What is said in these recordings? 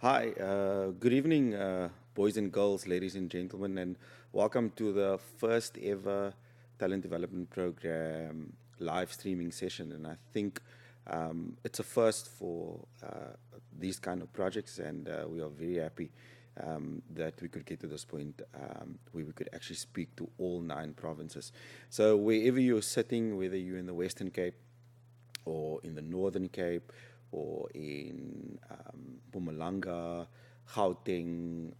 Hi, good evening, boys and girls, ladies and gentlemen, and welcome to the first ever talent development program live streaming session. And I think it's a first for these kind of projects, and we are very happy that we could get to this point where we could actually speak to all 9 provinces. So, wherever you're sitting, whether you're in the Western Cape, or in the Northern Cape, or in Mpumalanga, Gauteng,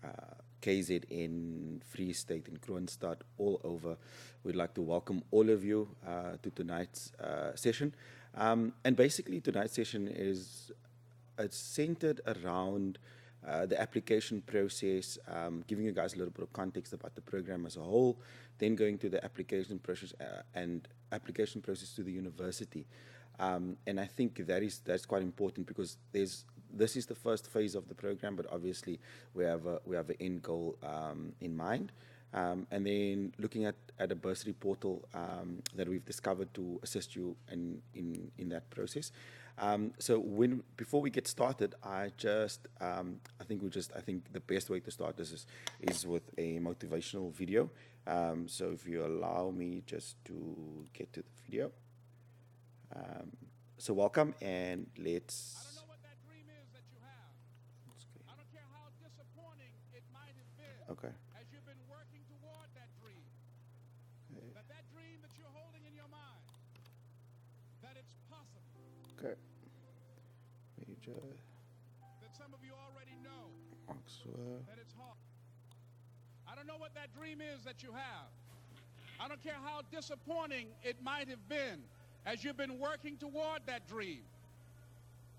KZN, Free State, and Kroonstad, all over. We'd like to welcome all of you to tonight's session. And basically, tonight's session is it's centered around the application process, giving you guys a little bit of context about the program as a whole, then going to the application process and application process to the university. And I think that's quite important because this is the first phase of the program, but obviously we have an end goal in mind. And then looking at a bursary portal that we've discovered to assist you in that process. So before we get started, I think the best way to start this is with a motivational video. So if you allow me just to get to the video. So welcome, and let's. I don't know what that dream is that you have. Okay. I don't care how disappointing it might have been. Okay. As you've been working toward that dream. Okay. That dream that you're holding in your mind, that it's possible. Okay. Major That some of you already know Oxford. that it's hard. I don't know what that dream is that you have. I don't care how disappointing it might have been as you've been working toward that dream.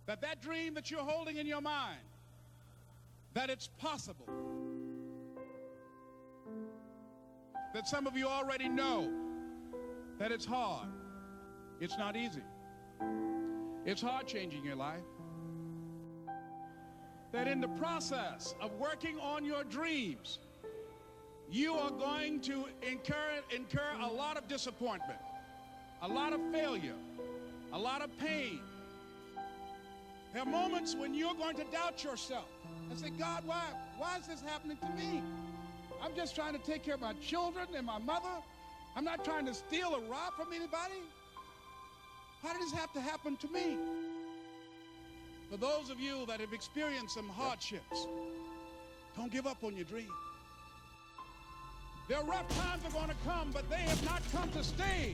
That dream that you're holding in your mind, that it's possible. That some of you already know that it's hard. It's not easy. It's hard changing your life. That in the process of working on your dreams, you are going to incur a lot of disappointment, a lot of failure, a lot of pain. There are moments when you're going to doubt yourself and say, God, why is this happening to me? I'm just trying to take care of my children and my mother. I'm not trying to steal or rob from anybody. Why did this have to happen to me? For those of you that have experienced some hardships, don't give up on your dream. Their rough times are going to come, but they have not come to stay.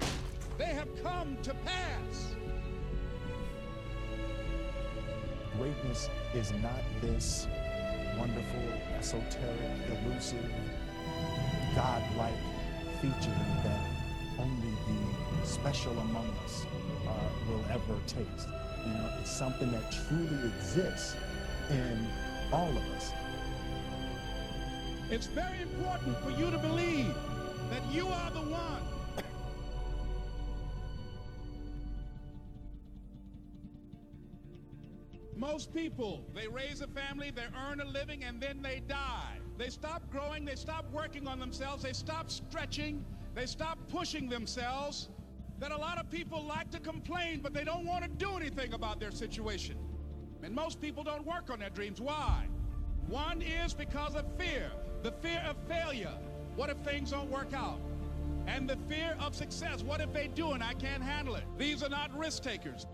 They have come to pass. Greatness is not this wonderful, esoteric, elusive, godlike feature that only the special among us will ever taste. You know, it's something that truly exists in all of us. It's very important for you to believe that you are the one. Most people, they raise a family, they earn a living, and then they die. They stop growing, they stop working on themselves, they stop stretching, they stop pushing themselves. That a lot of people like to complain, but they don't want to do anything about their situation. And most people don't work on their dreams. Why? One is because of fear. The fear of failure. What if things don't work out? And the fear of success. What if they do and I can't handle it? These are not risk takers.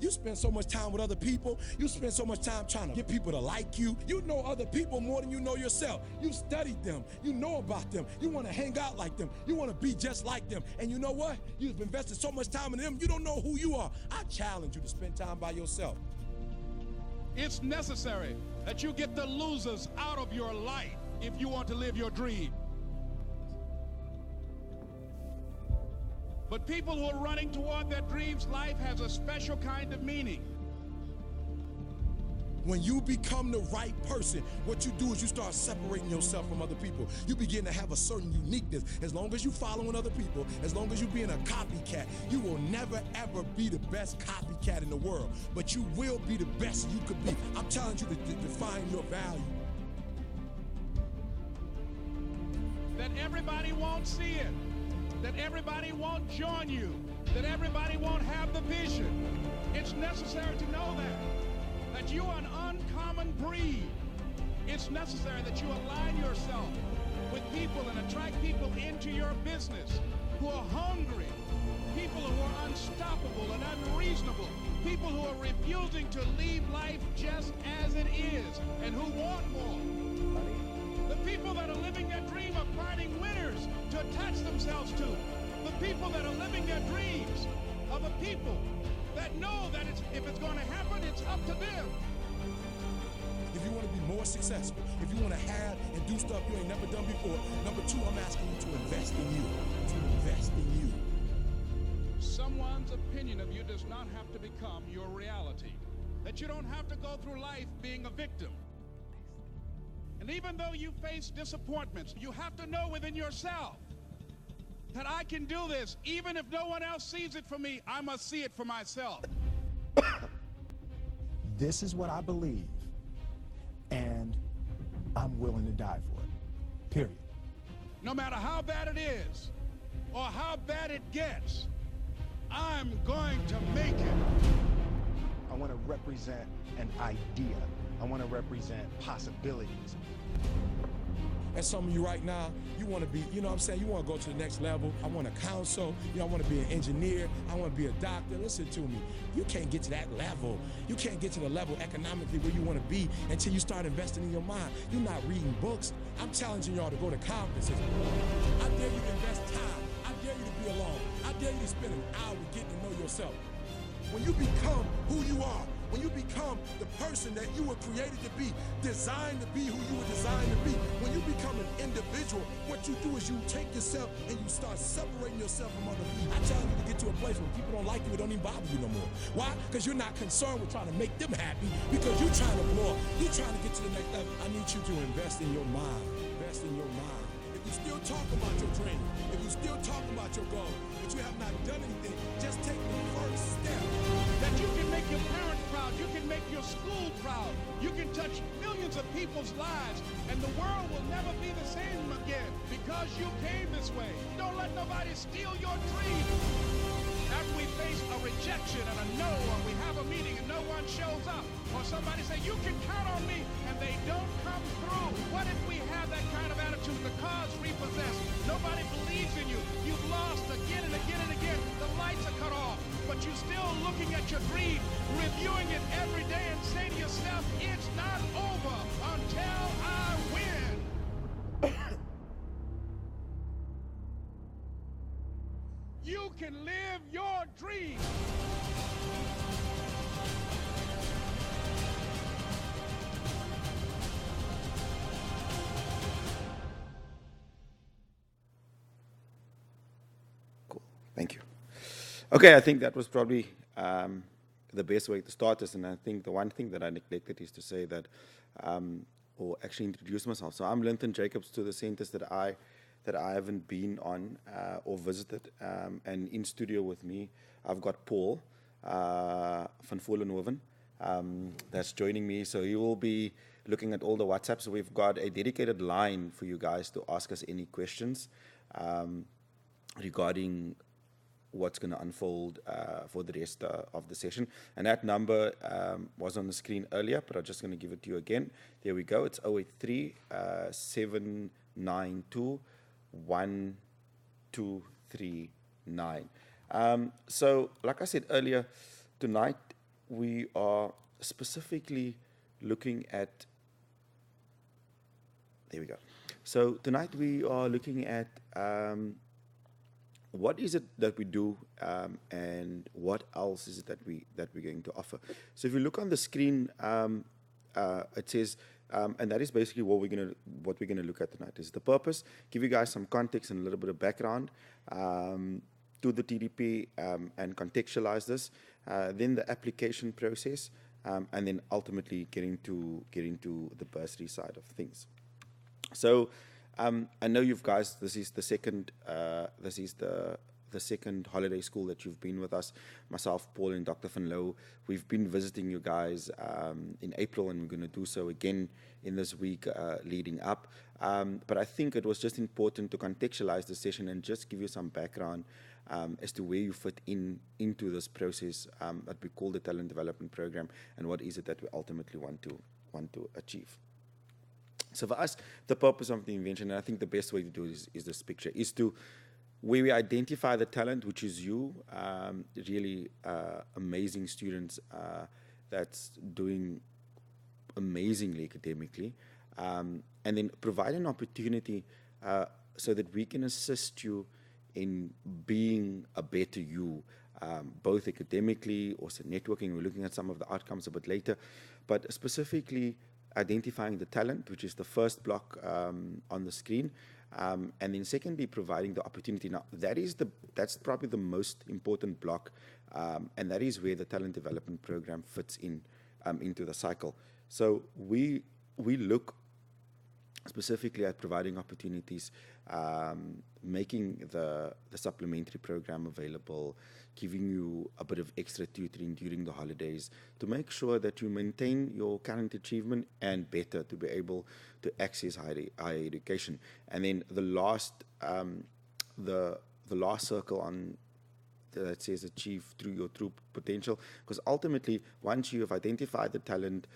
You spend so much time with other people. You spend so much time trying to get people to like you. You know other people more than you know yourself. You studied them. You know about them. You want to hang out like them. You want to be just like them. And you know what? You've invested so much time in them, you don't know who you are. I challenge you to spend time by yourself. It's necessary that you get the losers out of your life if you want to live your dream. But people who are running toward their dreams, life has a special kind of meaning. When you become the right person, what you do is you start separating yourself from other people. You begin to have a certain uniqueness. As long as you're following other people, as long as you're being a copycat, you will never ever be the best copycat in the world. But you will be the best you could be. I'm telling you to define your value. That everybody won't see it. That everybody won't join you. That everybody won't have the vision. It's necessary to know that you are an uncommon and breathe, it's necessary that you align yourself with people and attract people into your business who are hungry, people who are unstoppable and unreasonable, people who are refusing to leave life just as it is and who want more. The people that are living their dream of finding winners to attach themselves to. The people that are living their dreams of a people that know that if it's going to happen, it's up to them. If you want to be more successful, if you want to have and do stuff you ain't never done before, number two, I'm asking you to invest in you. To invest in you. Someone's opinion of you does not have to become your reality. That you don't have to go through life being a victim. And even though you face disappointments, you have to know within yourself that I can do this. Even if no one else sees it for me, I must see it for myself. This is what I believe, and I'm willing to die for it. Period. No matter how bad it is or how bad it gets, I'm going to make it. I want to represent an idea. I want to represent possibilities. And some of you right now, you want to be, you know what I'm saying, you want to go to the next level. I want to counsel, I want to be an engineer, I want to be a doctor. Listen to me. You can't get to that level. You can't get to the level economically where you want to be until you start investing in your mind. You're not reading books. I'm challenging y'all to go to conferences. I dare you to invest time. I dare you to be alone. I dare you to spend an hour getting to know yourself. When you become who you are, when you become the person that you were created to be, designed to be who you were designed to be, when you become an individual, what you do is you take yourself and you start separating yourself from other people. I challenge you to get to a place where people don't like you, it don't even bother you no more. Why? Because you're not concerned with trying to make them happy, because you're trying to blow up. You're trying to get to the next level. I need you to invest in your mind. Invest in your mind. If you still talk about your dream, if you still talk about your goal, but you have not done anything, just take the first step. That you can make your parents proud, you can make your school proud, you can touch millions of people's lives, and the world will never be the same again because you came this way. Don't let nobody steal your dream. After we face a rejection and a no, or we have a meeting and no one shows up, or somebody say, you can count on me, and they don't come through. What if we have that kind of attitude? The car's repossessed. Nobody believes in you. You've lost again and again and again. The lights are cut off, but you're still looking at your dream, reviewing it every day, and say to yourself, it's not over until I win. You can live your dream. Cool. Thank you. Okay, I think that was probably the best way to start this. And I think the one thing that I neglected is to say that, or actually introduce myself. So I'm Linton Jacobs, to the centers that I haven't been on or visited. And in studio with me, I've got Paul van Vollenhoven that's joining me. So he will be looking at all the WhatsApps. We've got a dedicated line for you guys to ask us any questions regarding what's going to unfold for the rest of the session. And that number was on the screen earlier, but I'm just going to give it to you again. There we go. It's 083 792 1239. So, like I said earlier, tonight we are specifically looking at. There we go. So tonight we are looking at what is it that we do, and what else is it that we're going to offer. So if you look on the screen, it says. And that is basically what we're gonna look at tonight. Is the purpose, give you guys some context and a little bit of background to the TDP, and contextualize this. Then the application process, and then ultimately getting to the bursary side of things. So I know you guys. This is the second. This is the second holiday school that you've been with us, myself, Paul, and Dr. Van Loo. We've been visiting you guys in April, and we're going to do so again in this week leading up. But I think it was just important to contextualize the session and just give you some background as to where you fit into this process that we call the Talent Development Program, and what is it that we ultimately want want to achieve. So for us, the purpose of the invention, and I think the best way to do it is this picture, is to where we identify the talent, which is you, really amazing students that's doing amazingly academically, and then provide an opportunity so that we can assist you in being a better you, both academically, also networking. We're looking at some of the outcomes a bit later, but specifically identifying the talent, which is the first block on the screen, and then secondly, providing the opportunity. Now, that's probably the most important block, and that is where the talent development program fits into the cycle. So we look specifically at providing opportunities, making the supplementary program available, giving you a bit of extra tutoring during the holidays to make sure that you maintain your current achievement and better to be able to access higher education. And then the last circle on that says achieve through your true potential, because ultimately once you have identified the talent,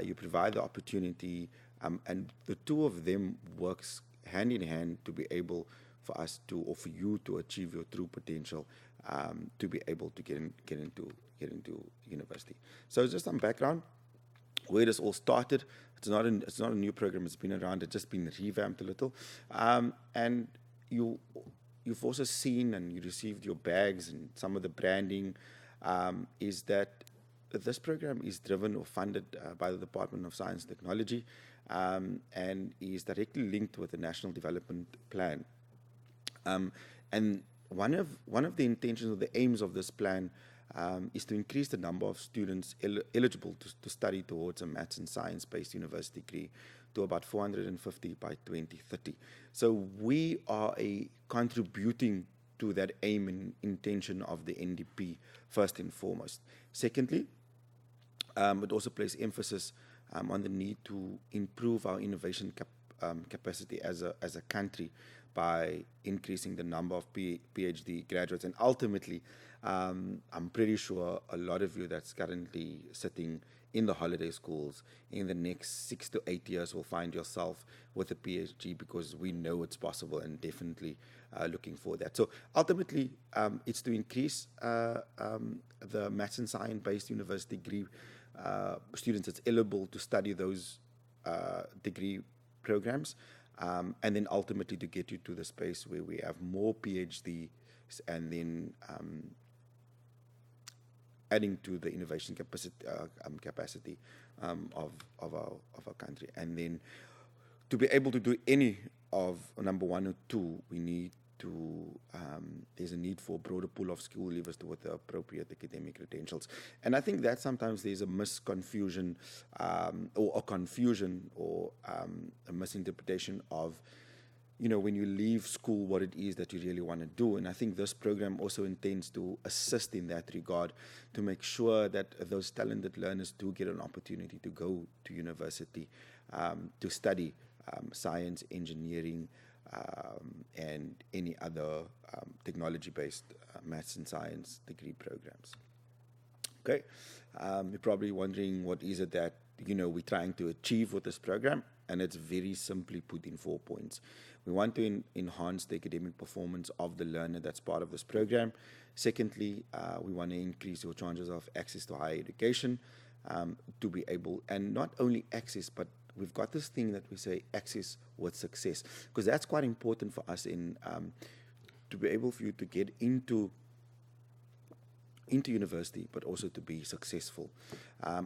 you provide the opportunity, and the two of them works hand in hand to be able for us to, or for you to achieve your true potential, to be able to get into university. So just some background where this all started. It's not a new program. It's been around. It's just been revamped a little, and you've also seen and you received your bags, and some of the branding is that this program is driven or funded by the Department of Science and Technology, and is directly linked with the National Development Plan. And one of the intentions or the aims of this plan is to increase the number of students eligible to study towards a maths and science-based university degree to about 450 by 2030. So we are contributing to that aim and intention of the NDP first and foremost. Secondly, it also places emphasis on the need to improve our innovation capacity as a country by increasing the number of PhD graduates. And ultimately, I'm pretty sure a lot of you that's currently sitting in the holiday schools in the next 6 to 8 years will find yourself with a PhD, because we know it's possible and definitely looking for that. So ultimately, it's to increase the maths and science-based university degree students that's eligible to study those degree programs, and then ultimately to get you to the space where we have more PhDs, and then adding to the innovation capacity of our country. And then to be able to do any of number one or two, we need to, there's a need for a broader pool of school leavers with the appropriate academic credentials. And I think that sometimes there's a misconfusion or a confusion or a misinterpretation of, when you leave school, what it is that you really want to do. And I think this program also intends to assist in that regard, to make sure that those talented learners do get an opportunity to go to university, to study science, engineering, and any other technology-based maths and science degree programs. Okay, you're probably wondering what is it that we're trying to achieve with this program, and it's very simply put in 4 points. We want to enhance the academic performance of the learner that's part of this program. Secondly, we want to increase your chances of access to higher education, to be able, and not only access, but we've got this thing that we say access with success, because that's quite important for us in to be able for you to get into university, but also to be successful.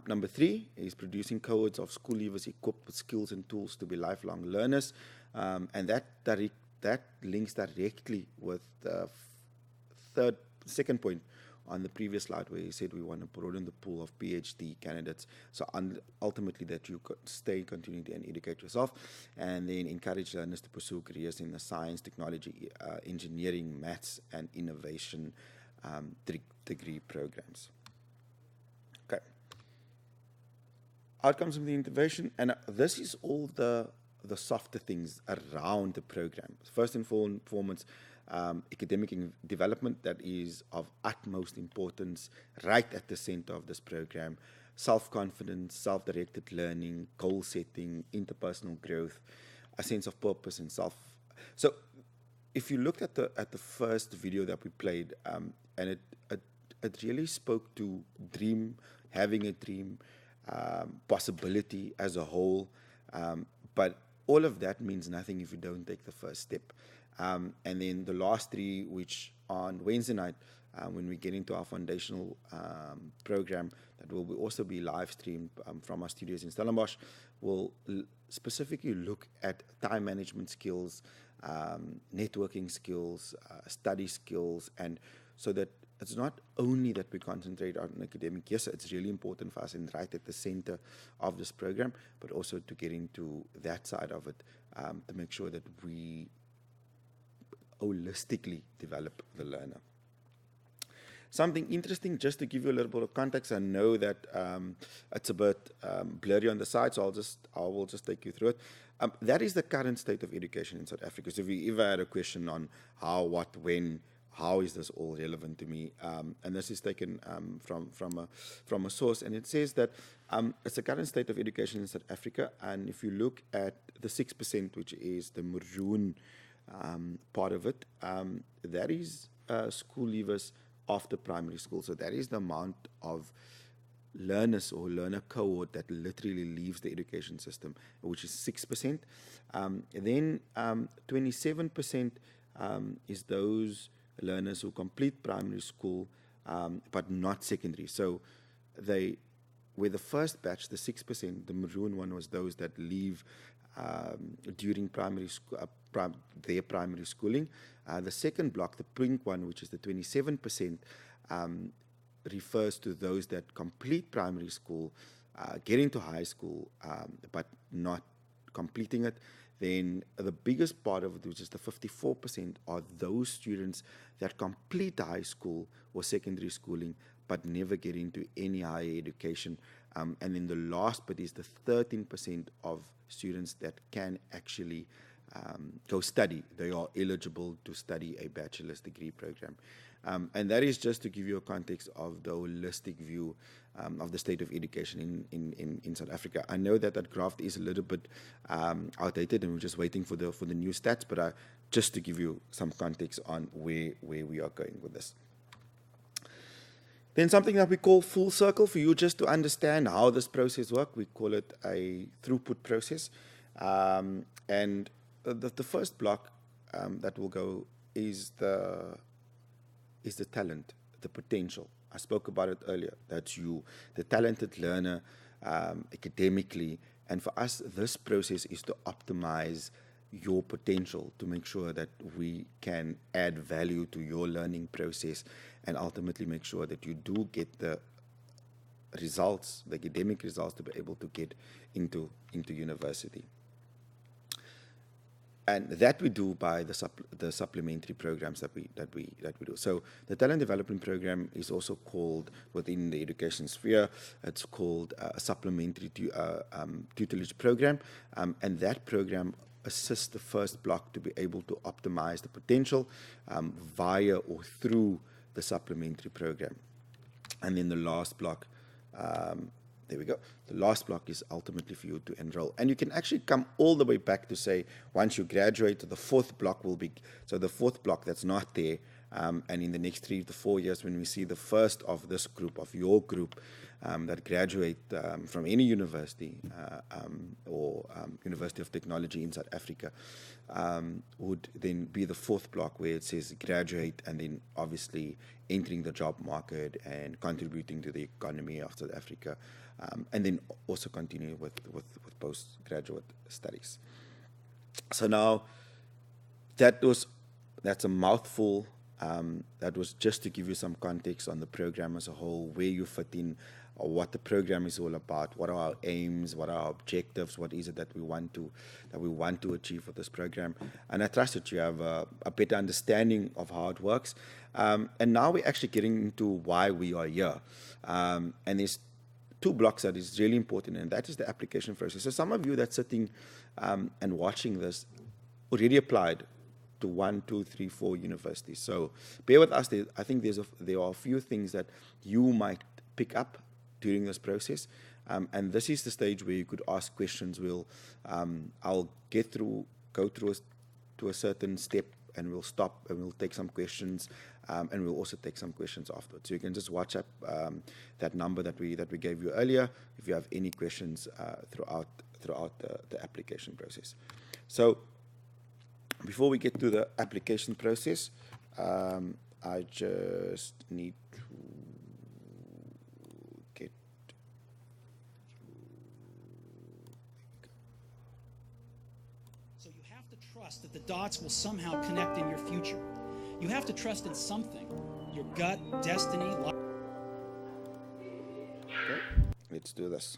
Number 3 is producing cohorts of school leavers equipped with skills and tools to be lifelong learners, and that links directly with the second point on the previous slide, where you said we want to broaden the pool of PhD candidates. So ultimately that you could stay, continue and educate yourself, and then encourage learners to pursue careers in the science, technology, engineering, maths, and innovation degree programs. Okay. Outcomes of the intervention, and this is all the softer things around the program. First and foremost, academic development that is of utmost importance, right at the center of this program. self-confidence, self-directed learning, goal setting, interpersonal growth, a sense of purpose and self. So if you looked at the first video that we played, and it really spoke to having a dream, possibility as a whole, but all of that means nothing if you don't take the first step. And then the last three, which on Wednesday night, when we get into our foundational program, that will also be live streamed from our studios in Stellenbosch, will specifically look at time management skills, networking skills, study skills, and so that it's not only that we concentrate on academic. Yes, it's really important for us and right at the center of this program, but also to get into that side of it, to make sure that we holistically develop the learner. Something interesting, just to give you a little bit of context, I know that it's a bit blurry on the side, so I will just take you through it. That is the current state of education in South Africa. So if you ever had a question on how, what, when, how is this all relevant to me? And this is taken from a source, and it says that it's the current state of education in South Africa, and if you look at the 6%, which is the maroon part of it, that is school leavers after primary school. So that is the amount of learners or learner cohort that literally leaves the education system, which is 6%. Then 27% is those learners who complete primary school but not secondary. So they were the first batch, the 6%, the maroon one was those that leave during primary school, their primary schooling. The second block, the pink one, which is the 27%, refers to those that complete primary school, get into high school, but not completing it. Then the biggest part of it, which is the 54%, are those students that complete high school or secondary schooling, but never get into any higher education. And then the last bit is the 13% of students that can actually go study. They are eligible to study a bachelor's degree program. And that is just to give you a context of the holistic view of the state of education in South Africa. I know that graph is a little bit outdated, and we're just waiting for the new stats, but just to give you some context on where we are going with this. Then something that we call full circle, for you just to understand how this process works. We call it a throughput process. And the first block that will go is the talent, the potential. I spoke about it earlier. That's you, the talented learner, academically. And for us, this process is to optimize your potential, to make sure that we can add value to your learning process and ultimately make sure that you do get the results, the academic results, to be able to get into university. And that we do by the supplementary programs that we do. So the talent development program is also called, within the education sphere, it's called a supplementary tutelage program, and that program assists the first block to be able to optimize the potential via or through the supplementary program. And then the last block, there we go. The last block is ultimately for you to enroll. And you can actually come all the way back to say, once you graduate, the fourth block will be, so the fourth block that's not there, and in the next 3 to 4 years, when we see the first of this group, of your group, that graduate from any university or University of Technology in South Africa, would then be the fourth block where it says graduate, and then obviously entering the job market and contributing to the economy of South Africa, and then also continue with postgraduate studies. So now that's a mouthful. That was just to give you some context on the program as a whole, where you fit in, or what the program is all about, what are our aims, what are our objectives, what is it that we want to achieve with this program. And I trust that you have a better understanding of how it works. And now we're actually getting into why we are here. And there's 2 blocks that is really important, and that is the application process. So some of you that's sitting and watching this already applied to 1, 2, 3, 4 universities. So bear with us. I think there are a few things that you might pick up during this process. And this is the stage where you could ask questions. I'll go through to a certain step, and we'll stop and we'll take some questions, and we'll also take some questions afterwards. So you can just WhatsApp that number that we gave you earlier if you have any questions throughout the application process. So before we get to the application process, I just need to get. So you have to trust that the dots will somehow connect in your future. You have to trust in something, your gut, destiny, life. Okay, let's do this.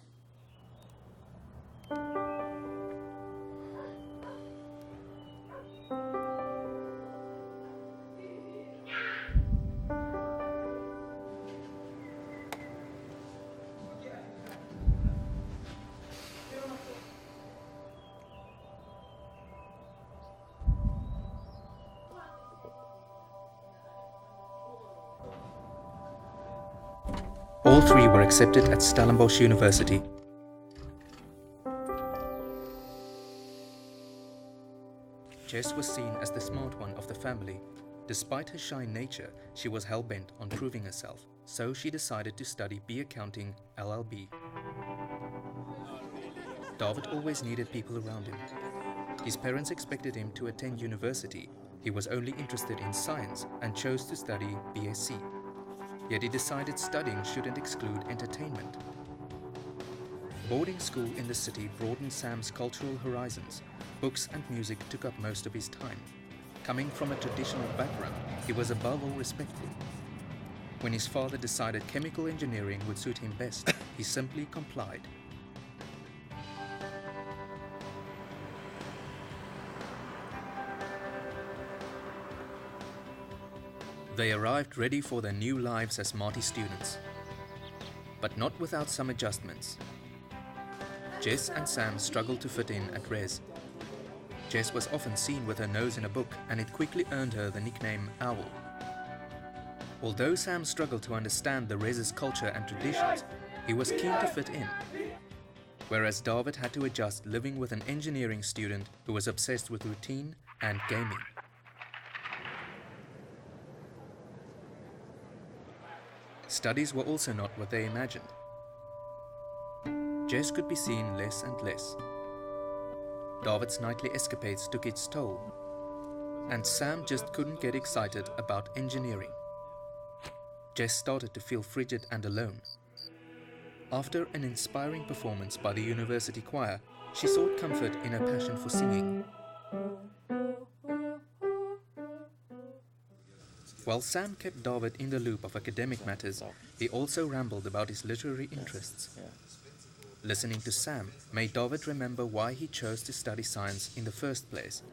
All three were accepted at Stellenbosch University. Jess was seen as the smart one of the family. Despite her shy nature, she was hell-bent on proving herself, so she decided to study B Accounting LLB. David always needed people around him. His parents expected him to attend university. He was only interested in science and chose to study BSc. Yet he decided studying shouldn't exclude entertainment. Boarding school in the city broadened Sam's cultural horizons. Books and music took up most of his time. Coming from a traditional background, he was above all respectful. When his father decided chemical engineering would suit him best, he simply complied. They arrived ready for their new lives as Marty students, but not without some adjustments. Jess and Sam struggled to fit in at Res. Jess was often seen with her nose in a book, and it quickly earned her the nickname Owl. Although Sam struggled to understand the Res's culture and traditions, he was keen to fit in, whereas David had to adjust living with an engineering student who was obsessed with routine and gaming. Studies were also not what they imagined. Jess could be seen less and less. David's nightly escapades took its toll, and Sam just couldn't get excited about engineering. Jess started to feel frigid and alone. After an inspiring performance by the university choir, she sought comfort in her passion for singing. While Sam kept David in the loop of academic matters, he also rambled about his literary interests. Listening to Sam made David remember why he chose to study science in the first place.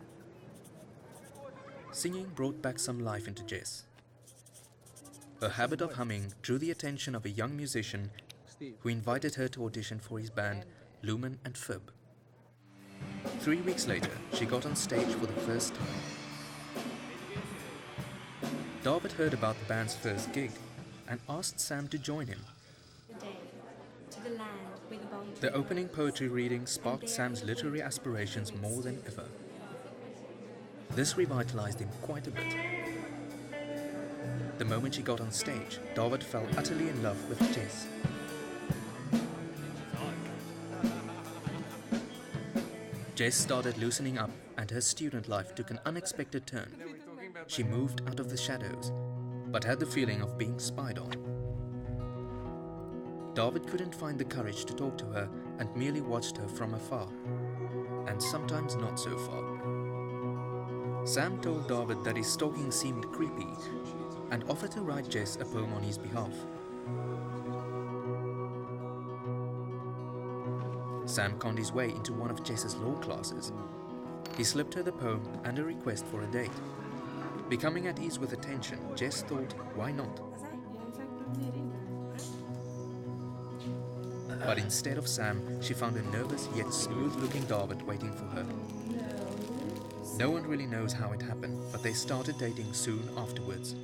Singing brought back some life into Jess. Her habit of humming drew the attention of a young musician who invited her to audition for his band, Lumen and Fib. 3 weeks later, she got on stage for the first time. David heard about the band's first gig and asked Sam to join him. The opening poetry reading sparked Sam's literary aspirations more than ever. This revitalized him quite a bit. The moment she got on stage, David fell utterly in love with Jess. Jess started loosening up, and her student life took an unexpected turn. She moved out of the shadows, but had the feeling of being spied on. David couldn't find the courage to talk to her and merely watched her from afar, and sometimes not so far. Sam told David that his stalking seemed creepy and offered to write Jess a poem on his behalf. Sam conned his way into one of Jess's law classes. He slipped her the poem and a request for a date. Becoming at ease with attention, Jess thought, why not? But instead of Sam, she found a nervous yet smooth-looking David waiting for her. No one really knows how it happened, but they started dating soon afterwards.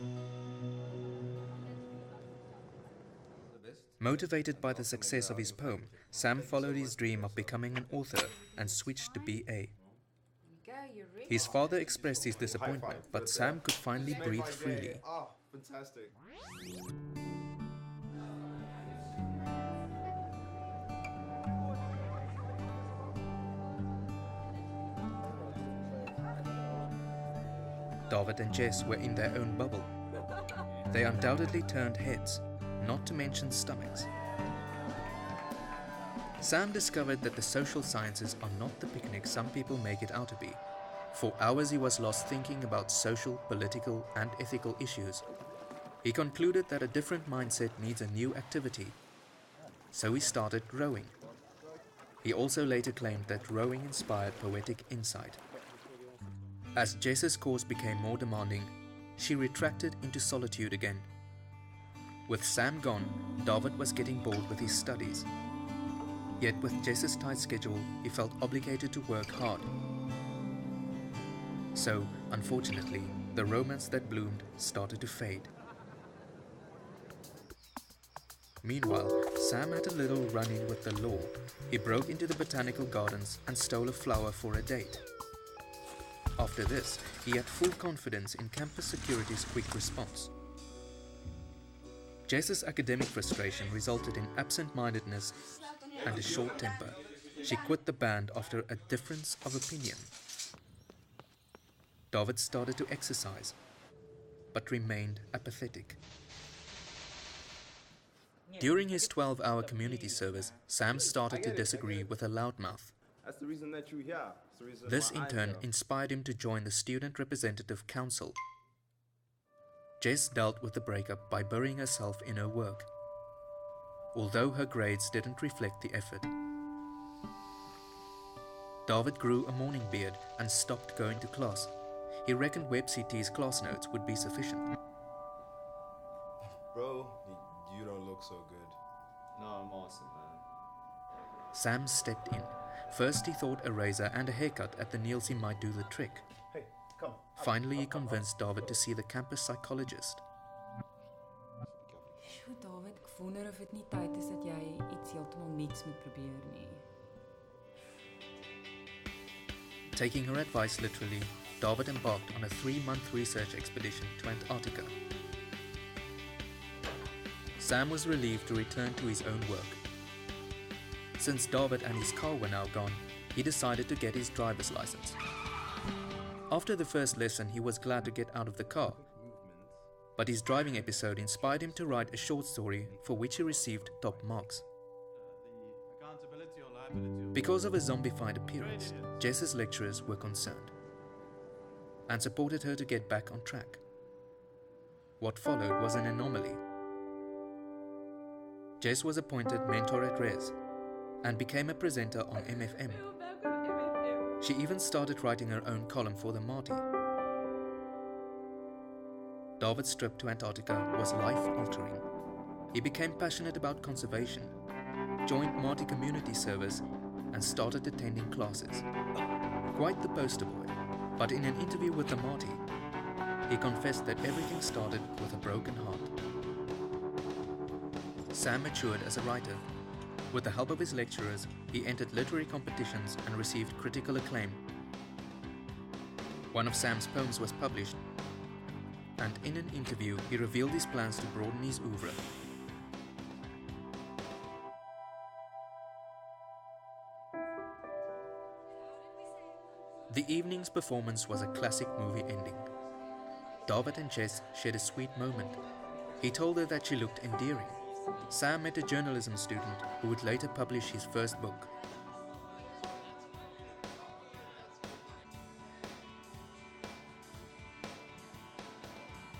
Motivated by the success of his poem, Sam followed his dream of becoming an author and switched to BA. His father expressed his disappointment, but Sam could finally breathe freely. Oh, fantastic. David and Jess were in their own bubble. They undoubtedly turned heads, not to mention stomachs. Sam discovered that the social sciences are not the picnic some people make it out to be. For hours he was lost thinking about social, political, and ethical issues. He concluded that a different mindset needs a new activity. So he started rowing. He also later claimed that rowing inspired poetic insight. As Jess's course became more demanding, she retracted into solitude again. With Sam gone, David was getting bored with his studies. Yet with Jess's tight schedule, he felt obligated to work hard. So, unfortunately, the romance that bloomed started to fade. Meanwhile, Sam had a little run-in with the law. He broke into the botanical gardens and stole a flower for a date. After this, he had full confidence in campus security's quick response. Jess's academic frustration resulted in absent-mindedness and a short temper. She quit the band after a difference of opinion. David started to exercise, but remained apathetic. During his 12-hour community service, Sam started to disagree with a loudmouth. That's the reason that you're here. This in turn inspired him to join the Student Representative Council. Jess dealt with the breakup by burying herself in her work, although her grades didn't reflect the effort. David grew a morning beard and stopped going to class. He reckoned WebCT's class notes would be sufficient. Bro, you don't look so good. No, I'm awesome, man. Sam stepped in. First he thought a razor and a haircut at the Nielsen might do the trick. Hey, come. Finally he convinced David to see the campus psychologist. Sjoe David, ek wonder of dit nie tyd is dat jy iets heeltemal niets moet probeer nie. Taking her advice literally, David embarked on a 3-month research expedition to Antarctica. Sam was relieved to return to his own work. Since David and his car were now gone, he decided to get his driver's license. After the first lesson, he was glad to get out of the car, but his driving episode inspired him to write a short story for which he received top marks. Because of her zombified appearance, Jess's lecturers were concerned and supported her to get back on track. What followed was an anomaly. Jess was appointed mentor at Res and became a presenter on MFM. She even started writing her own column for the Marty. David's trip to Antarctica was life-altering. He became passionate about conservation, joined Marty community service, and started attending classes. Quite the poster boy, but in an interview with the Marty, he confessed that everything started with a broken heart. Sam matured as a writer. With the help of his lecturers, he entered literary competitions and received critical acclaim. One of Sam's poems was published, and in an interview, he revealed his plans to broaden his oeuvre. The evening's performance was a classic movie ending. David and Jess shared a sweet moment. He told her that she looked endearing. Sam met a journalism student who would later publish his first book.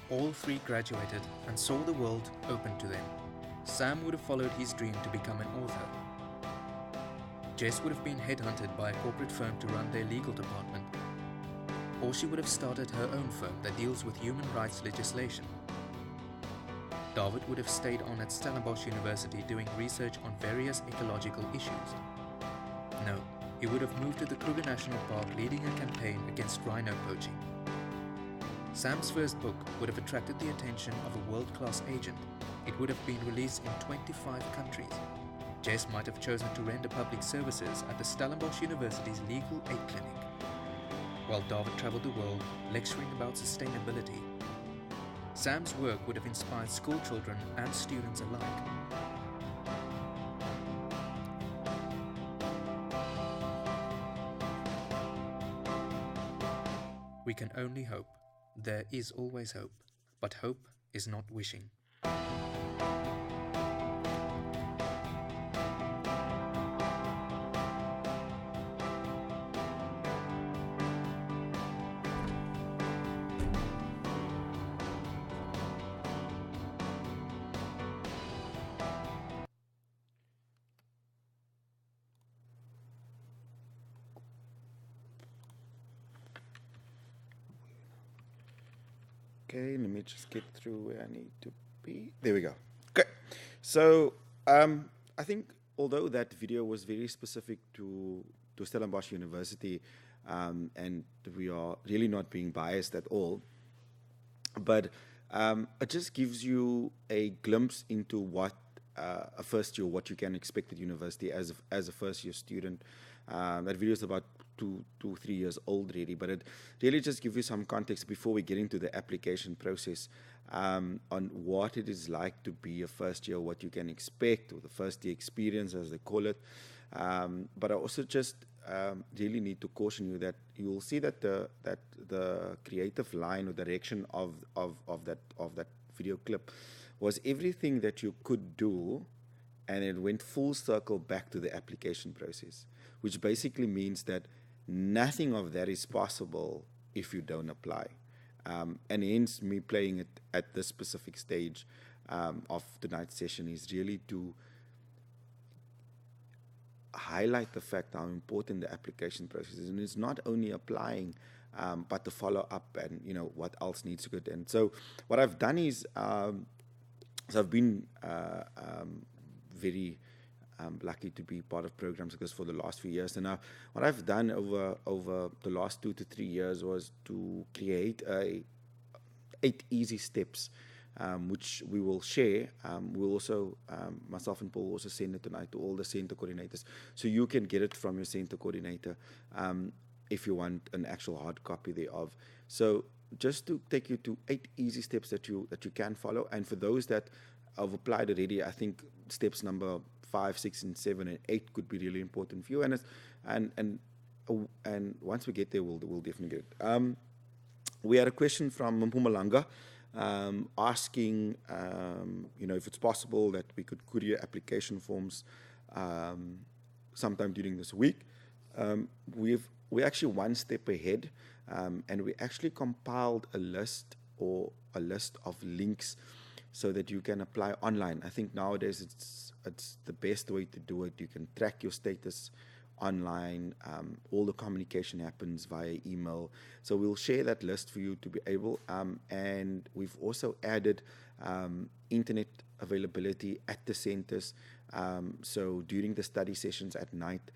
All three graduated and saw the world open to them. Sam would have followed his dream to become an author. Jess would have been headhunted by a corporate firm to run their legal department. Or she would have started her own firm that deals with human rights legislation. David would have stayed on at Stellenbosch University doing research on various ecological issues. No, he would have moved to the Kruger National Park leading a campaign against rhino poaching. Sam's first book would have attracted the attention of a world-class agent. It would have been released in 25 countries. Jess might have chosen to render public services at the Stellenbosch University's Legal Aid Clinic, while David traveled the world lecturing about sustainability. Sam's work would have inspired school children and students alike. We can only hope. There is always hope, but hope is not wishing. Okay, let me just get through where I need to be. There we go. Okay, so I think although that video was very specific to Stellenbosch University, and we are really not being biased at all, but it just gives you a glimpse into what a first year, what you can expect at university as a first year student. That video is about 2-3 years old really, but it really just gives you some context before we get into the application process on what it is like to be a first year, what you can expect, or the first year experience as they call it. But I also just really need to caution you that you will see that the creative line or direction of that video clip was everything that you could do, and it went full circle back to the application process, which basically means that nothing of that is possible if you don't apply. And hence me playing it at this specific stage of tonight's session is really to highlight the fact how important the application process is. And it's not only applying, but the follow up and, you know, what else needs to get in. So what I've done is, so I've been very lucky to be part of programs like this for the last few years. And now what I've done over the last 2 to 3 years was to create 8 easy steps, which we will share. We'll also, myself and Paul will also send it tonight to all the center coordinators. So you can get it from your center coordinator if you want an actual hard copy thereof. So just to take you to 8 easy steps that you can follow. And for those that have applied already, I think steps number 5, 6, and 7, and 8 could be really important for you. And once we get there, we'll definitely get it. We had a question from Mpumalanga asking, you know, if it's possible that we could courier application forms sometime during this week. We're actually one step ahead, and we actually compiled a list of links so that you can apply online. I think nowadays it's the best way to do it. You can track your status online. All the communication happens via email. So we'll share that list for you to be able. And we've also added internet availability at the centers. So during the study sessions at night,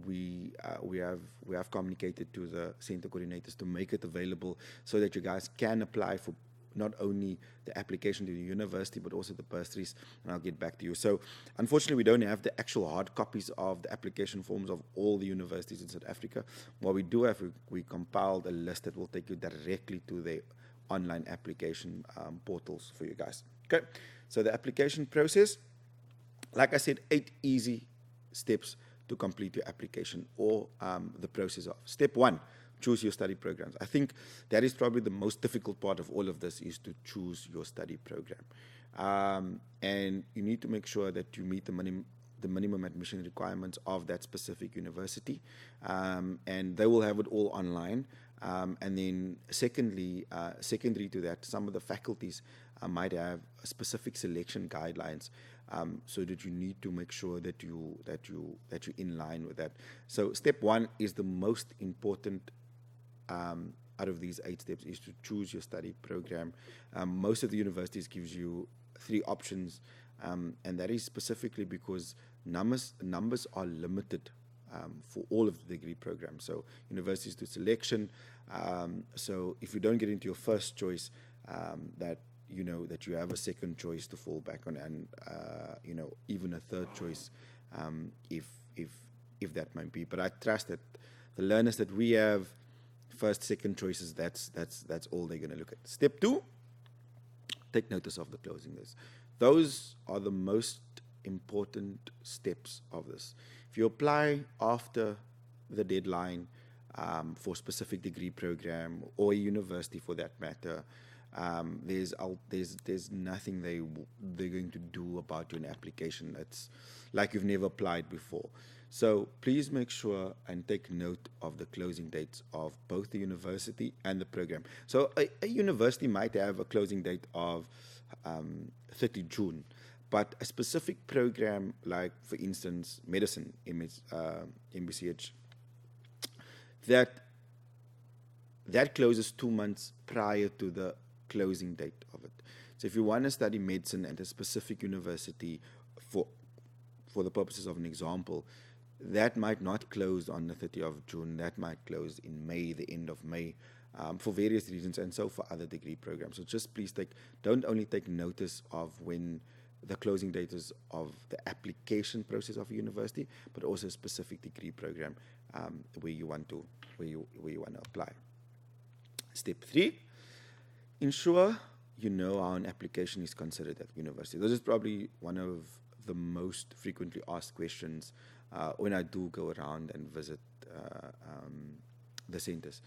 we have communicated to the center coordinators to make it available so that you guys can apply for not only the application to the university, but also the bursaries, and I'll get back to you. So unfortunately, we don't have the actual hard copies of the application forms of all the universities in South Africa. What we do have, we compiled a list that will take you directly to the online application portals for you guys. Okay, so the application process, like I said, 8 easy steps to complete your application or the process of. Step 1, choose your study programs. I think that is probably the most difficult part of all of this, is to choose your study program. And you need to make sure that you meet the minimum admission requirements of that specific university. And they will have it all online. And then secondary to that, some of the faculties might have specific selection guidelines, so that you need to make sure that you're in line with that. So step 1 is the most important out of these 8 steps, is to choose your study program. Most of the universities gives you 3 options, and that is specifically because numbers are limited for all of the degree programs. So universities do selection. So if you don't get into your first choice, that that you have a second choice to fall back on, and even a third choice, if that might be. But I trust that the learners that we have, first, second choices, that's all they're going to look at. Step 2, take notice of the closing dates. Those are the most important steps of this. If you apply after the deadline for a specific degree program or a university for that matter, there's nothing they're going to do about your application. It's like you've never applied before. So please make sure and take note of the closing dates of both the university and the program. So a university might have a closing date of 30 June, but a specific program like, for instance, medicine, MBCH, that closes 2 months prior to the closing date of it. So if you want to study medicine at a specific university, for the purposes of an example, that might not close on the 30th of June. That might close in May, the end of May, for various reasons, and so for other degree programs. So just please don't only take notice of when the closing date is of the application process of a university, but also a specific degree program where you want to apply. Step 3, ensure you know how an application is considered at university. This is probably one of the most frequently asked questions when I do go around and visit the centers.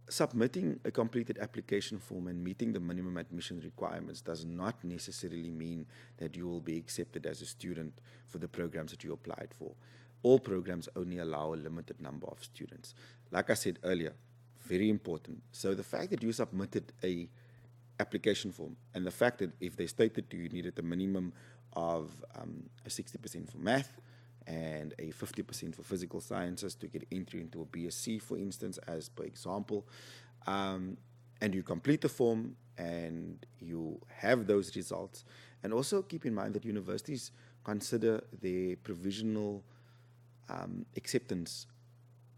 Submitting a completed application form and meeting the minimum admission requirements does not necessarily mean that you will be accepted as a student for the programs that you applied for. All programs only allow a limited number of students. Like I said earlier, very important. So the fact that you submitted a application form, and the fact that if they stated you needed a minimum of a 60% for math and a 50% for physical sciences to get entry into a BSc, for instance, as per example, and you complete the form and you have those results. And also keep in mind that universities consider their provisional acceptance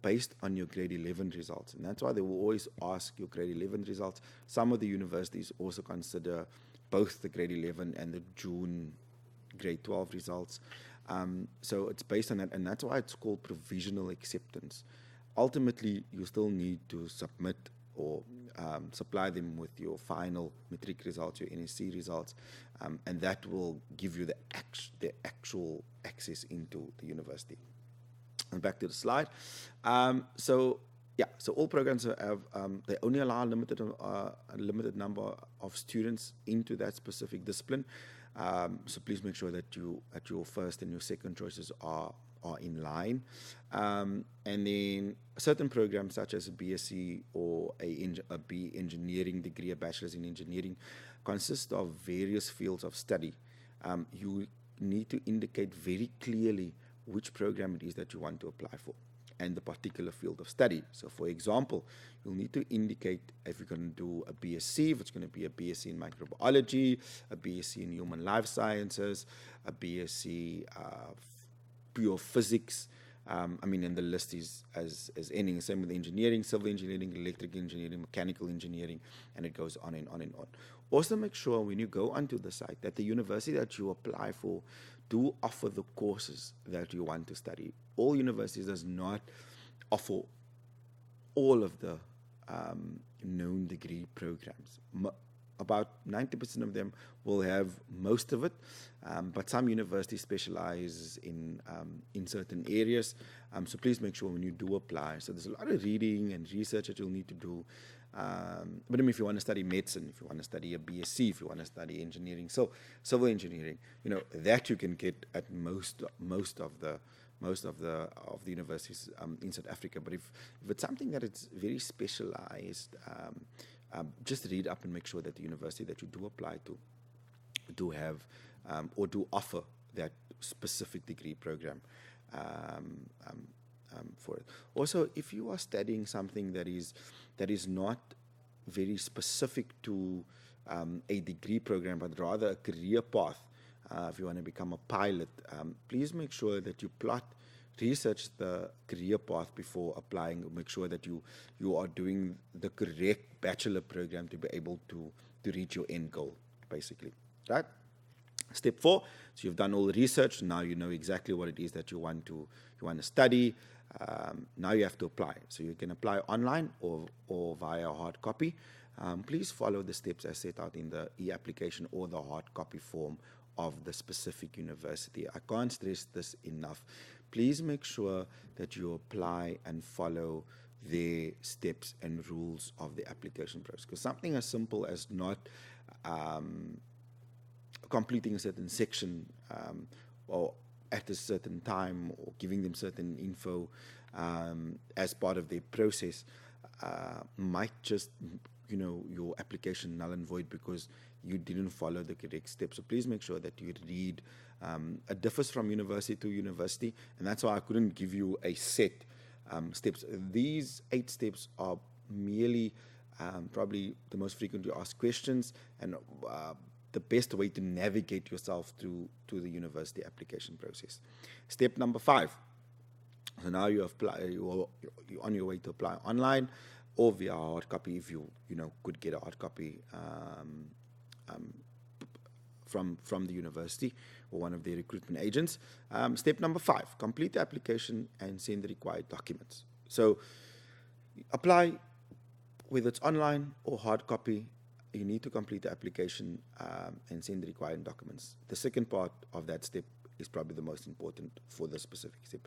based on your grade 11 results, and that's why they will always ask your grade 11 results. Some of the universities also consider both the grade 11 and the June grade 12 results. So it's based on that, and that's why it's called provisional acceptance. Ultimately, you still need to submit or supply them with your final matric results, your NSC results, and that will give you the actual access into the university. And back to the slide. So all programs have they only allow a limited number of students into that specific discipline. So please make sure that your first and your second choices are in line. And then certain programs such as a BSc or a B engineering degree, a bachelor's in engineering, consist of various fields of study. You need to indicate very clearly which program it is that you want to apply for and the particular field of study. So for example, you'll need to indicate if you're going to do a BSc, if it's going to be a BSc in microbiology, a BSc in human life sciences, a BSc pure physics. And the list is as ending. Same with engineering, civil engineering, electrical engineering, mechanical engineering, and it goes on and on and on. Also make sure when you go onto the site that the university that you apply for do offer the courses that you want to study. All universities does not offer all of the known degree programs. About 90% of them will have most of it, but some universities specialize in certain areas. So please make sure when you do apply. So there's a lot of reading and research that you'll need to do. But if you want to study medicine, if you want to study a BSc, if you want to study engineering, so civil engineering, that you can get at most of the universities in South Africa. But if it's something that it's very specialized, just read up and make sure that the university that you do apply to do have or do offer that specific degree program for it. Also, if you are studying something that is not very specific to a degree program, but rather a career path, if you want to become a pilot, please make sure that you plot research the career path before applying. Make sure that you are doing the correct bachelor program to be able to reach your end goal, basically, right? Step 4, so you've done all the research. Now you know exactly what it is that you want to study. Now you have to apply. So you can apply online or via hard copy. Please follow the steps as set out in the e-application or the hard copy form of the specific university. I can't stress this enough. Please make sure that you apply and follow the steps and rules of the application process. Because something as simple as not completing a certain section or at a certain time, or giving them certain info as part of their process might just, your application null and void because you didn't follow the correct steps. So please make sure that you read. It differs from university to university, and that's why I couldn't give you a set steps. These 8 steps are merely probably the most frequently asked questions and the best way to navigate yourself to the university application process. Step number 5. So now you're on your way to apply online or via hard copy if you could get a hard copy from the university or one of their recruitment agents. Step number 5, complete the application and send the required documents. So apply, whether it's online or hard copy, you need to complete the application and send the required documents. The second part of that step is probably the most important for the specific step.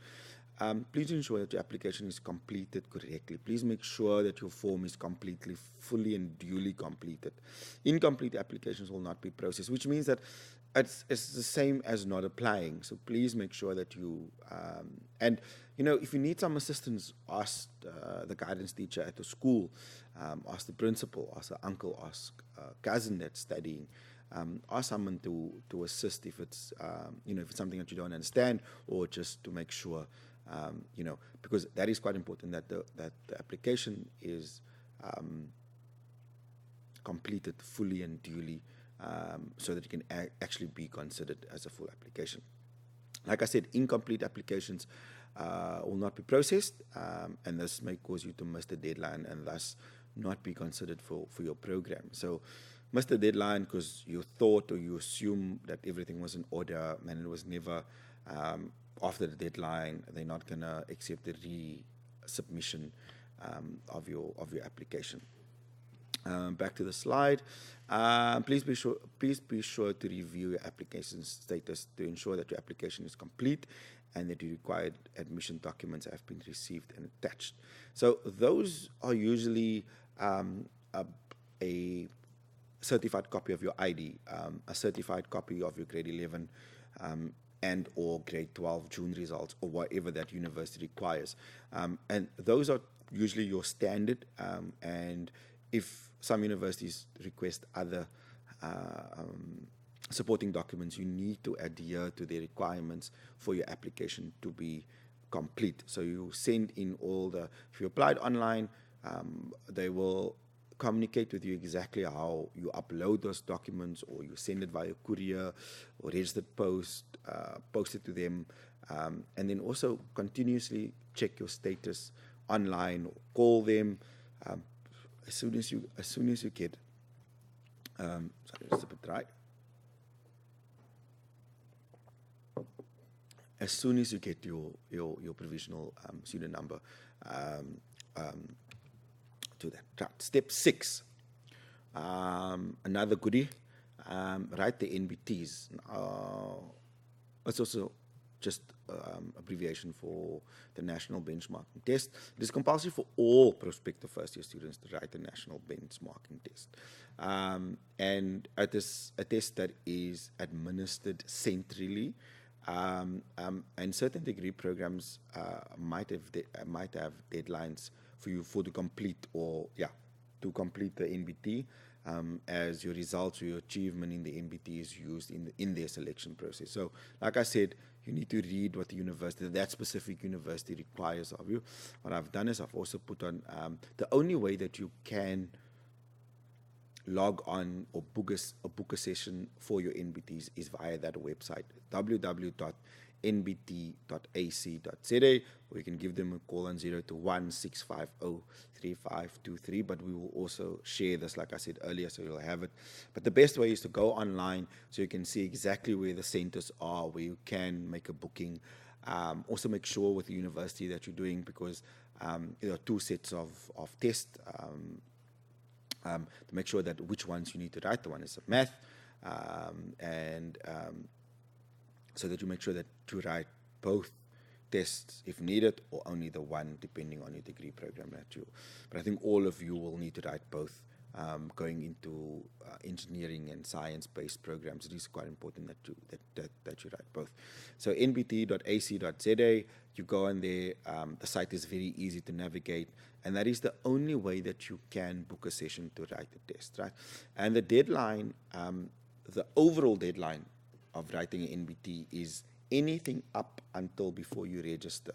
Please ensure that your application is completed correctly. Please make sure that your form is completely, fully and duly completed. Incomplete applications will not be processed, which means that it's the same as not applying. So please make sure that you, if you need some assistance, ask the guidance teacher at the school, ask the principal, ask the uncle, ask a cousin that's studying. Ask someone to assist if it's if it's something that you don't understand, or just to make sure because that is quite important that the application is completed fully and duly, so that it can actually be considered as a full application. Like I said, incomplete applications will not be processed, and this may cause you to miss the deadline and thus not be considered for your program. So miss the deadline because you thought or you assume that everything was in order, and it was never. After the deadline, they're not going to accept the resubmission of your application. Back to the slide. Please be sure to review your application status to ensure that your application is complete and that your required admission documents have been received and attached. So those are usually a certified copy of your ID, a certified copy of your grade 11 and or grade 12 June results, or whatever that university requires. And those are usually your standard, and if some universities request other supporting documents, you need to adhere to the requirements for your application to be complete. So you send in if you applied online, they will communicate with you exactly how you upload those documents, or you send it via courier or registered post, post it to them, and then also continuously check your status online or call them as soon as you get sorry, just a bit dry. As soon as you get your provisional student number to that. Right. Step 6, another goodie, write the NBTs. It's also just abbreviation for the National Benchmarking Test. It is compulsory for all prospective first-year students to write the National Benchmarking Test. And it is a test that is administered centrally, and certain degree programs might have deadlines for you to complete the NBT, as your results or your achievement in the NBT is used in their selection process. So, like I said, you need to read what that specific university requires of you. What I've done is I've also put on the only way that you can log on or book a session for your NBTs is via that website, www.nbt.ac.za. nbt.ac.za, or you can give them a call on 021-650-3523. But we will also share this, like I said earlier, so you'll have it. But the best way is to go online so you can see exactly where the centers are, where you can make a booking. Also make sure with the university that you're doing, because there are 2 sets of tests to make sure that which ones you need to write. The one is math, so that you make sure that you write both tests if needed, or only the one depending on your degree program that you. But I think all of you will need to write both. Going into engineering and science-based programs, it is quite important that you write both. So nbt.ac.za, you go on there. The site is very easy to navigate, and that is the only way that you can book a session to write the test, right? And the deadline, the overall deadline of writing an NBT is anything up until before you register.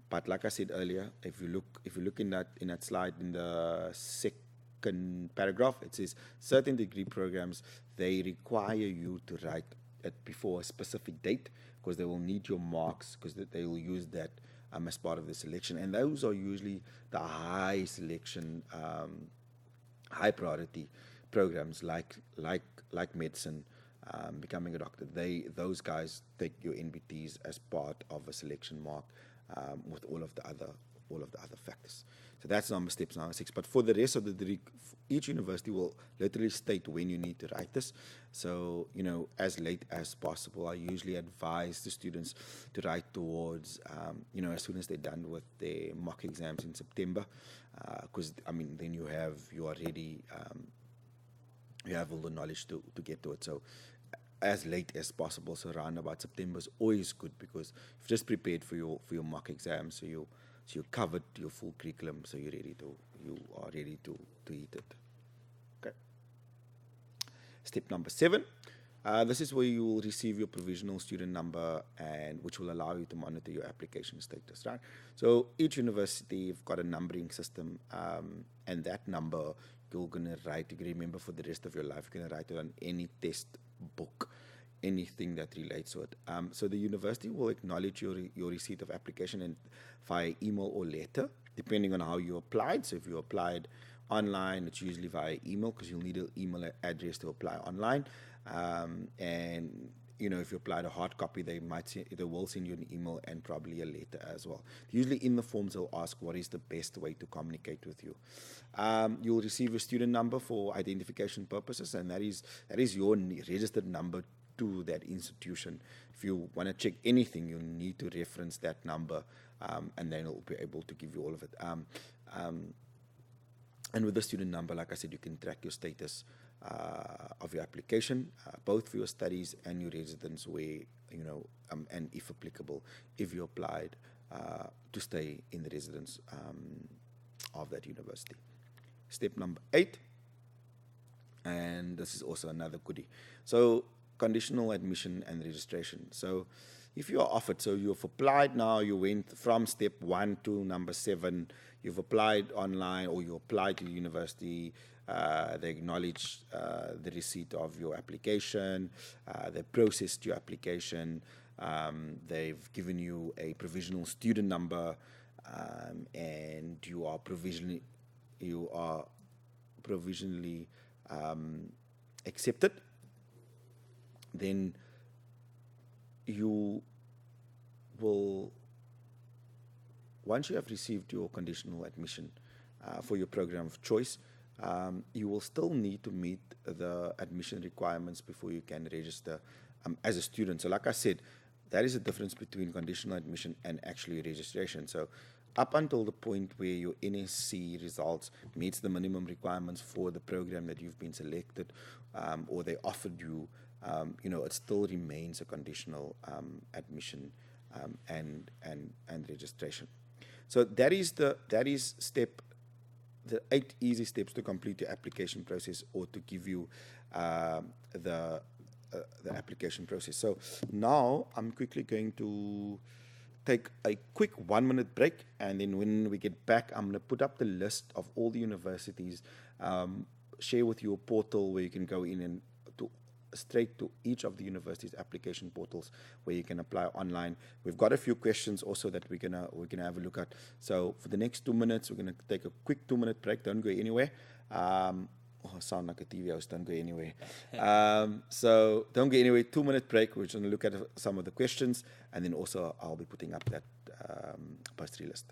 But like I said earlier, if you look in that slide in the second paragraph, it says certain degree programs, they require you to write it before a specific date, because they will need your marks, because they will use that as part of the selection, and those are usually the high selection, high priority programs like medicine, becoming a doctor. Those guys take your NBTs as part of a selection mark, with all of the other factors. So that's steps number 6. But for the rest of the degree, each university will literally state when you need to write this. So, as late as possible. I usually advise the students to write towards, as soon as they're done with their mock exams in September, because, then you are ready, you have all the knowledge to get to it. So as late as possible. So around about September is always good, because you've just prepared for your mock exams, so you covered your full curriculum, so you are ready to eat it. Okay. Step number 7. This is where you will receive your provisional student number, and which will allow you to monitor your application status, right? So each university have got a numbering system, and that number you're going to write, you can remember for the rest of your life. You're going to write it on any test book, anything that relates to it. So the university will acknowledge your receipt of application and via email or letter, depending on how you applied. So if you applied online, it's usually via email, because you'll need an email address to apply online. And if you applied a hard copy, they will send you an email and probably a letter as well. Usually in the forms, they'll ask what is the best way to communicate with you. You'll receive a student number for identification purposes, and that is your registered number to that institution. If you want to check anything, you need to reference that number, and then it'll be able to give you all of it. And with the student number, like I said, you can track your status of your application, both for your studies and your residence, where, and if applicable, if you applied to stay in the residence of that university. Step number 8, and this is also another goodie. So conditional admission and registration. So if you are offered, so you've applied now, you went from step 1 to number 7, you've applied online, or you applied to the university, they acknowledge the receipt of your application, they processed your application, they've given you a provisional student number, and you are provisionally accepted. Then you will, once you have received your conditional admission for your program of choice, you will still need to meet the admission requirements before you can register as a student. So like I said, that is the difference between conditional admission and actually registration. So up until the point where your NSC results meets the minimum requirements for the program that you've been selected, or they offered you, it still remains a conditional admission and registration. So that is the 8 easy steps to complete your application process, or to give you the application process. So now I'm quickly going to take a quick 1-minute break, and then when we get back, I'm going to put up the list of all the universities, share with you a portal where you can go in and to straight to each of the university's application portals where you can apply online. We've got a few questions also that we're gonna have a look at. So for the next 2 minutes, we're gonna take a quick 2-minute break. Don't go anywhere. I sound like a TV host. Don't go anywhere. So don't go anywhere. 2-minute break. We're just gonna look at some of the questions, and then also I'll be putting up that bursary list.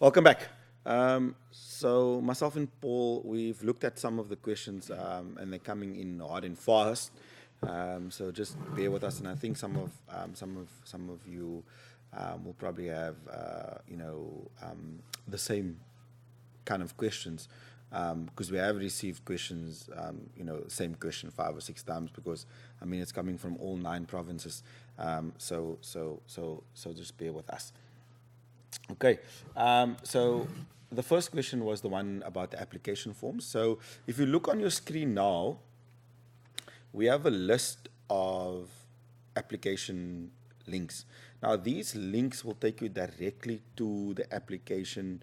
Welcome back. So myself and Paul, we've looked at some of the questions, and they're coming in hard and fast. So just bear with us, and I think some of you will probably have the same kind of questions, because we have received questions, same question 5 or 6 times, because I mean it's coming from all 9 provinces. So just bear with us. Okay, so the first question was the one about the application forms. So if you look on your screen now, we have a list of application links. Now these links will take you directly to the application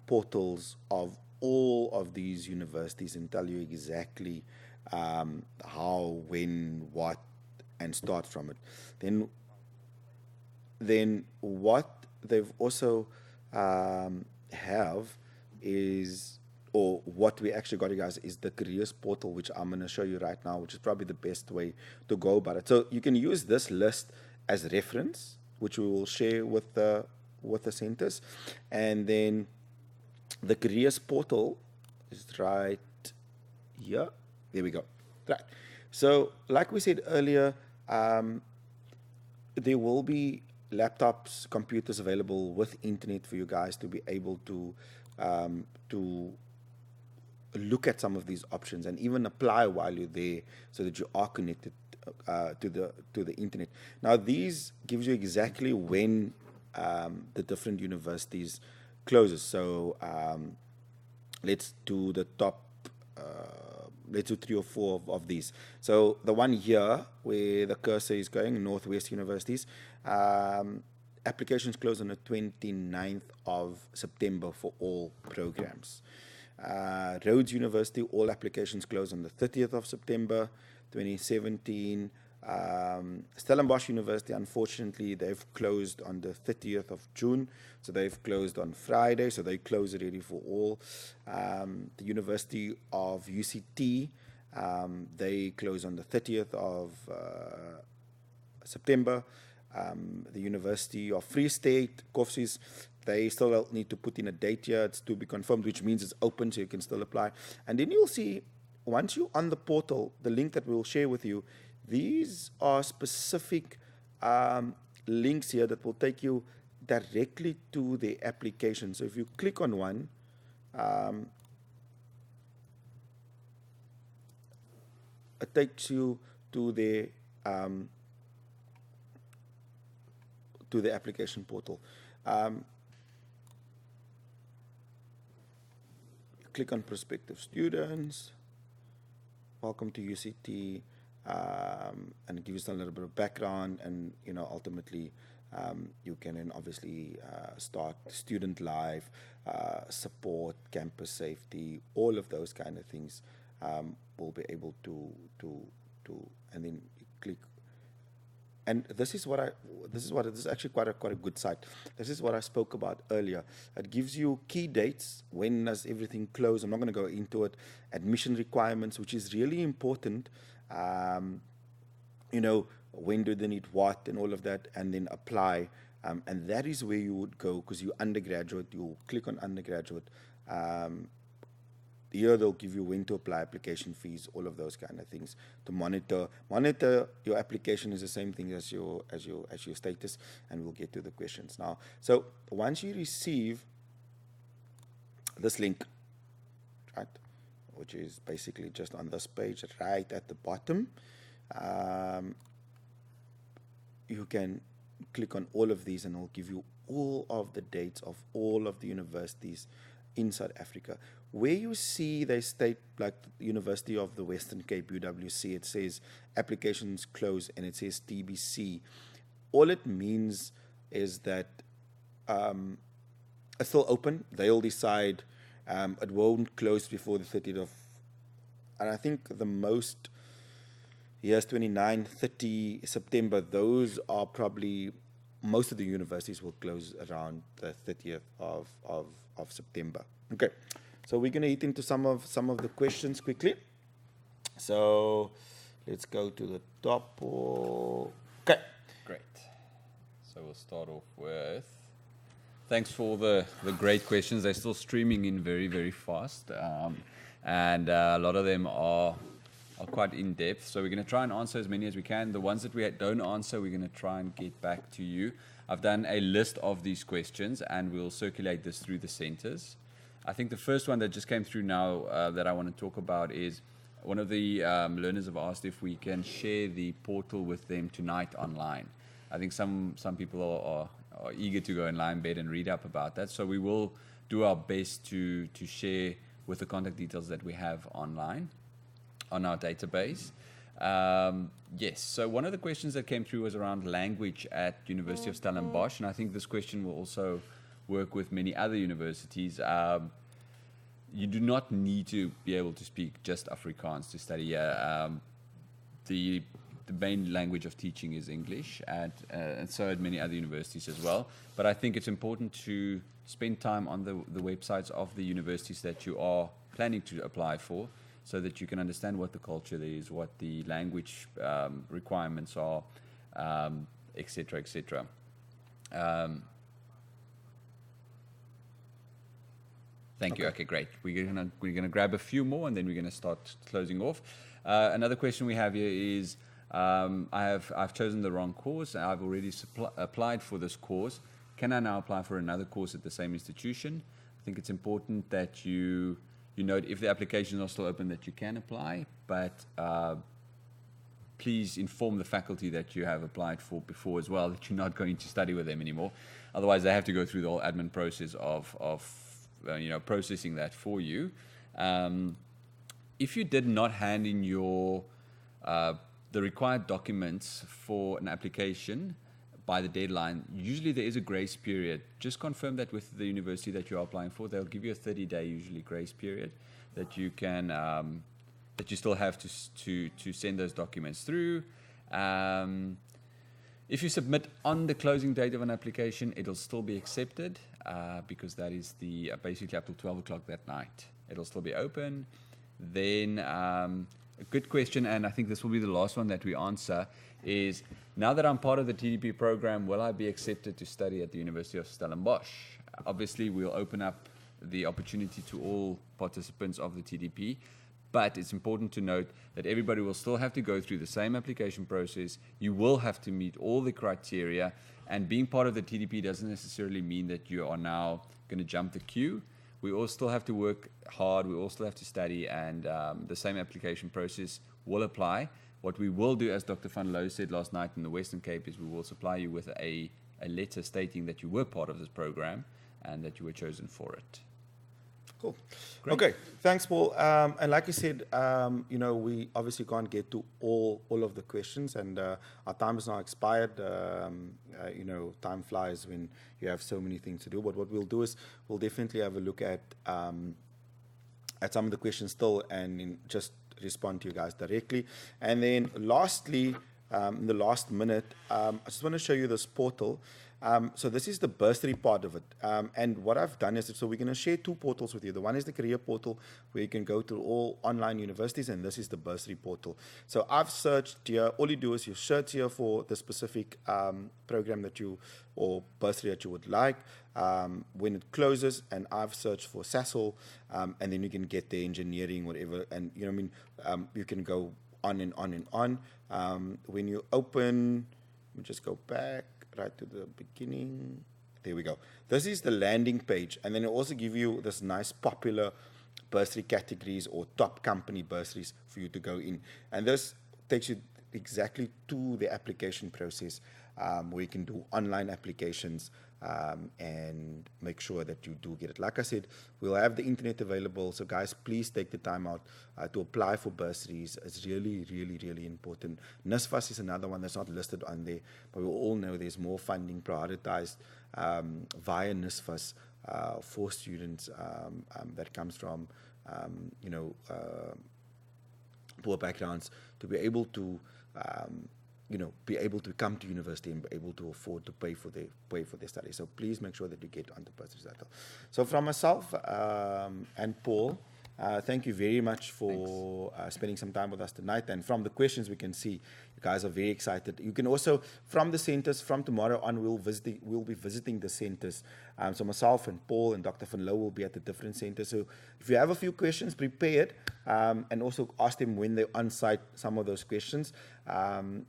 portals of all of these universities and tell you exactly how, when, what, and start from it. Then what they've also have is or what we actually got, you guys, is the careers portal, which I'm going to show you right now, which is probably the best way to go about it. So you can use this list as reference, which we will share with the centers. And then the careers portal is right here. There we go. Right. So like we said earlier, there will be laptops, computers available with internet for you guys to be able to look at some of these options and even apply while you're there, so that you are connected to the internet. Now, these gives you exactly when the different universities closes. So let's do the top. Let's do 3 or 4 of these. So the one here where the cursor is going, Northwest Universities, applications close on the 29th of September for all programs. Rhodes University, all applications close on the 30th of September 2017. Stellenbosch University, unfortunately, they've closed on the 30th of June, so they've closed on Friday, so they close already for all. The University of UCT, they close on the 30th of September. The University of Free State, Koffsies, they still need to put in a date here. It's to be confirmed, which means it's open, so you can still apply. And then you'll see, once you're on the portal, the link that we'll share with you, these are specific links here that will take you directly to the application. So if you click on one, it takes you to the application portal. Click on prospective students. Welcome to UCT. And give you a little bit of background, and ultimately you can then obviously start student life, support, campus safety, all of those kind of things. Will be able to and then you click. And this is actually quite a good site. This is what I spoke about earlier. It gives you key dates, when does everything close. I'm not going to go into it. Admission requirements, which is really important. When do they need what and all of that, and then apply. And that is where you would go, because you're undergraduate. You click on undergraduate. Here they'll give you when to apply, application fees, all of those kind of things to monitor your application. Is the same thing as your status, and we'll get to the questions now. So once you receive this link, right, which is basically just on this page right at the bottom, you can click on all of these, and it'll give you all of the dates of all of the universities in South Africa. Where you see they state, like the University of the Western Cape, UWC, it says applications close and it says TBC. All it means is that it's still open. They'll decide. It won't close before the 30th of, and I think the most, yes, 29, 30 September, those are probably, most of the universities will close around the 30th of September. Okay, so we're going to hit into some of the questions quickly. So let's go to the top. Okay. Great. So we'll start off with, thanks for the great questions. They're still streaming in very, very fast. And a lot of them are quite in-depth. So we're going to try and answer as many as we can. The ones that we don't answer, we're going to try and get back to you. I've done a list of these questions, and we'll circulate this through the centers. I think the first one that just came through now that I want to talk about is, one of the learners have asked if we can share the portal with them tonight online. I think some people are eager to go and lie in bed and read up about that. So we will do our best to share with the contact details that we have online on our database. Yes, so one of the questions that came through was around language at University of Stellenbosch, and I think this question will also work with many other universities. You do not need to be able to speak just Afrikaans to study here. The main language of teaching is English, and so at many other universities as well. But I think it's important to spend time on the websites of the universities that you are planning to apply for, so that you can understand what the culture is, what the language requirements are, etc., etc. Thank you. Okay, great. We're gonna grab a few more, and then we're gonna start closing off. Another question we have here is, I've chosen the wrong course. I've already applied for this course. Can I now apply for another course at the same institution? I think it's important that you note, if the applications are still open, that you can apply, but please inform the faculty that you have applied for before as well, that you're not going to study with them anymore. Otherwise, they have to go through the whole admin process of processing that for you. If you did not hand in the required documents for an application by the deadline, usually there is a grace period. Just confirm that with the university that you are applying for. They'll give you a 30-day usually grace period that you can that you still have to send those documents through. If you submit on the closing date of an application, it'll still be accepted because that is basically up till 12 o'clock that night. It'll still be open. Then a good question, and I think this will be the last one that we answer, is, now that I'm part of the TDP program, will I be accepted to study at the University of Stellenbosch? Obviously, we'll open up the opportunity to all participants of the TDP, but it's important to note that everybody will still have to go through the same application process. You will have to meet all the criteria, and being part of the TDP doesn't necessarily mean that you are now going to jump the queue. We all still have to work hard, we all still have to study, and the same application process will apply. What we will do, as Dr. Van Loo said last night in the Western Cape, is we will supply you with a letter stating that you were part of this program and that you were chosen for it. Cool. Great. Okay, thanks, Paul. And like you said, we obviously can't get to all of the questions, and our time is now expired. Time flies when you have so many things to do. But what we'll do is we'll definitely have a look at some of the questions still, and just respond to you guys directly. And then lastly, in the last minute, I just want to show you this portal. So this is the bursary part of it. And what I've done is, so we're going to share two portals with you. The one is the career portal, where you can go to all online universities, and this is the bursary portal. So I've searched here. All you do is you search here for the specific program or bursary that you would like. When it closes, and I've searched for SASL, and then you can get the engineering, whatever, and you can go on and on and on. When you open, let me just go back right to the beginning. There we go. This is the landing page, and then it also give you this nice popular bursary categories or top company bursaries for you to go in, and this takes you exactly to the application process, where you can do online applications and make sure that you do get it. Like I said, we'll have the internet available, so guys, please take the time out to apply for bursaries. It's really, really, really important. NSFAS is another one that's not listed on there, but we all know there's more funding prioritized via NSFAS for students that comes from poor backgrounds, to be able to come to university and be able to afford to pay for their studies. So please make sure that you get on the bursary cycle. So from myself and Paul, thank you very much for spending some time with us tonight. And from the questions we can see, you guys are very excited. You can also, from the centers, from tomorrow on, we'll be visiting the centers. So myself and Paul and Dr. Van Loo will be at the different centers. So if you have a few questions, prepare it, and also ask them when they're on site some of those questions. And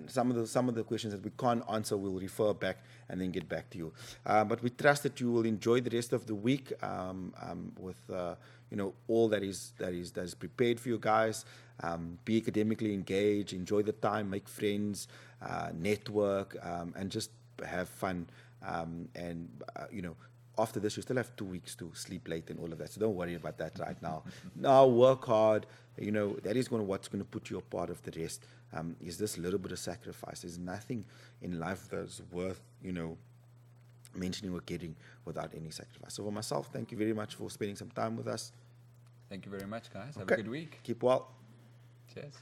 some of the questions that we can't answer, we'll refer back and then get back to you. But we trust that you will enjoy the rest of the week with all that is prepared for you guys. Be academically engaged, enjoy the time, make friends, network, and just have fun. After this, you still have 2 weeks to sleep late and all of that. So don't worry about that right now. Now work hard. That is what's going to put you apart of the rest. Is this little bit of sacrifice. There's nothing in life that's worth, mentioning or getting without any sacrifice. So for myself, thank you very much for spending some time with us. Thank you very much, guys. Have a good week. Keep well. Cheers.